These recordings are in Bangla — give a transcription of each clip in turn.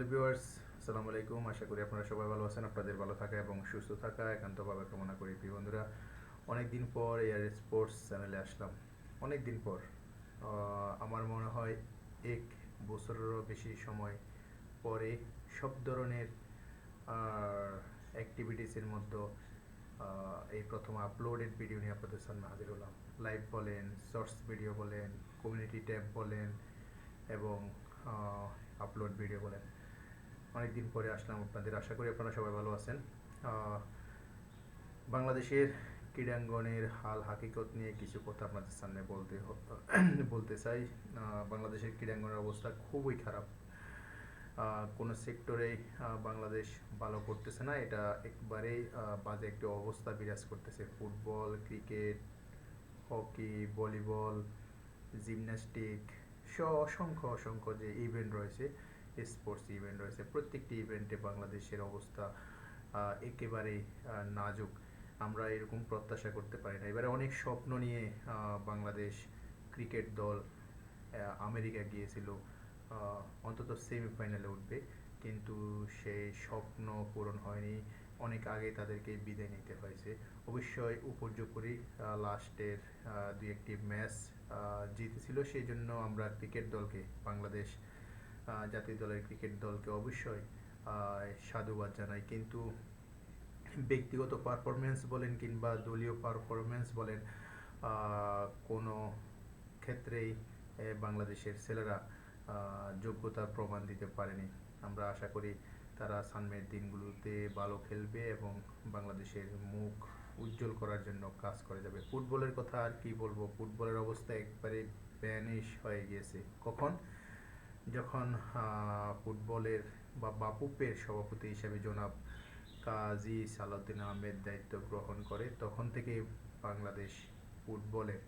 হ্যালো ভিউয়ার্স, আসসালামু আলাইকুম। আশা করি আপনারা সবাই ভালো আছেন। আপনাদের ভালো থাকা এবং সুস্থ থাকা একান্তভাবে কামনা করি। প্রিয় বন্ধুরা, অনেকদিন পর এআর স্পোর্টস চ্যানেলে আসলাম। অনেক দিন পর, আমার মনে হয় 1 বছরেরও বেশি সময় পরে সব ধরনের অ্যাক্টিভিটিসের মধ্যে এই প্রথম আপলোডেড ভিডিও নিয়ে আপনাদের সামনে হাজির হলাম। লাইভ বলেন, শর্টস ভিডিও বলেন, কমিউনিটি ট্যাব বলেন এবং আপলোড ভিডিও বলেন, অনেক দিন পরে আসলাম আপনাদের। আশা করি আপনারা সবাই ভালো আছেন। বাংলাদেশের ক্রীড়াঙ্গনের হাল হাকিকত নিয়ে কিছু কথা আপনাদের সামনে বলতে চাই। বাংলাদেশের ক্রীড়াঙ্গনের অবস্থা খুবই খারাপ। কোনো সেক্টরেই বাংলাদেশ ভালো করতেছে না। এটা একবারেই বাজে একটি অবস্থা বিরাজ করতেছে। Football, cricket, hockey, volleyball, gymnastic অসংখ্য অসংখ্য যে ইভেন্ট রয়েছে, স্পোর্টস ইভেন্ট রয়েছে, প্রত্যেকটি ইভেন্টে বাংলাদেশের অবস্থা একেবারেই নাজুক। আমরা এরকম প্রত্যাশা করতে পারি না। এবারে অনেক স্বপ্ন নিয়ে বাংলাদেশ ক্রিকেট দল আমেরিকা গিয়েছিল, অন্তত সেমিফাইনালে উঠবে, কিন্তু সেই স্বপ্ন পূরণ হয়নি। অনেক আগে তাদেরকে বিদায় নিতে হয়েছে। অবশ্যই উপর্যুপরি লাস্টের 2-1টি ম্যাচ জিতেছিল, সেই জন্য আমরা ক্রিকেট দলকে, বাংলাদেশ জাতীয় দলের ক্রিকেট দলকে অবশ্যই সাধুবাদ জানাই। কিন্তু ব্যক্তিগত পারফরমেন্স বলেন কিংবা দলীয় পারফরমেন্স বলেন, কোনো ক্ষেত্রেই বাংলাদেশের ছেলেরা যোগ্যতার প্রমাণ দিতে পারেনি। আমরা আশা করি তারা সামনের দিনগুলোতে ভালো খেলবে এবং বাংলাদেশের মুখ উজ্জ্বল করার জন্য কাজ করে যাবে। ফুটবলের কথা আর কি বলবো, ফুটবলের অবস্থা একবারে ভ্যানিশ হয়ে গিয়েছে। কখন? যখন ফুটবলের বা বাফুফের সভাপতি হিসেবে জনাব কাজী সালাউদ্দিন আহমেদ দায়িত্ব গ্রহণ করে, তখন থেকে বাংলাদেশ ফুটবলের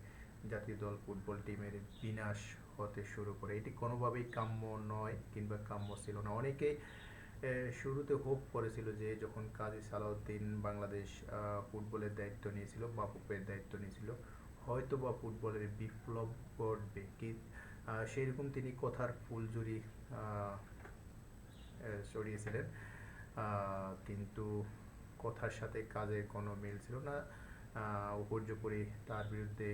জাতীয় দল ফুটবল টিমের বিনাশ হতে শুরু করে। এটি কোনোভাবেই কাম্য নয় কিংবা কাম্য ছিল না। অনেকেই শুরুতে হোপ করেছিল যে যখন কাজী সালাউদ্দিন বাংলাদেশ ফুটবলের দায়িত্ব নিয়েছিল, বাফুফের দায়িত্ব নিয়েছিল, হয়তো বা ফুটবলের বিপ্লব ঘটবে। সেরকম তিনি কথার ফুলঝুরি ছড়িয়েছিলেন, কিন্তু কথার সাথে কাজের কোনো মিল ছিল না। উপর্যুপরি তার বিরুদ্ধে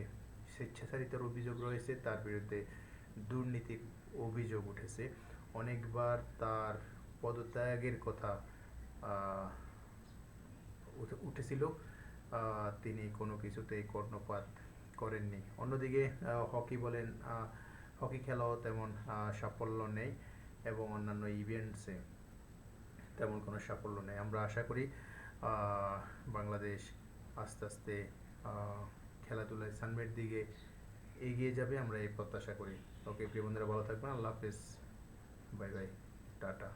স্বেচ্ছাচারিতার অভিযোগ রয়েছে, তার বিরুদ্ধে দুর্নীতির অভিযোগ উঠেছে। অনেকবার তার পদত্যাগের কথা উঠেছিল, তিনি কোনো কিছুতেই কর্ণপাত করেননি। অন্যদিকে হকি বলেন, হকি খেলাও তেমন সাফল্য নেই এবং অন্যান্য ইভেন্টসে তেমন কোনো সাফল্য নেই। আমরা আশা করি বাংলাদেশ আস্তে আস্তে খেলাধুলায় সামনের দিকে এগিয়ে যাবে, আমরা এই প্রত্যাশা করি। ওকে প্রিয় বন্ধুরা, ভালো থাকবেন। আল্লাহ হাফেজ, বাই বাই, টাটা।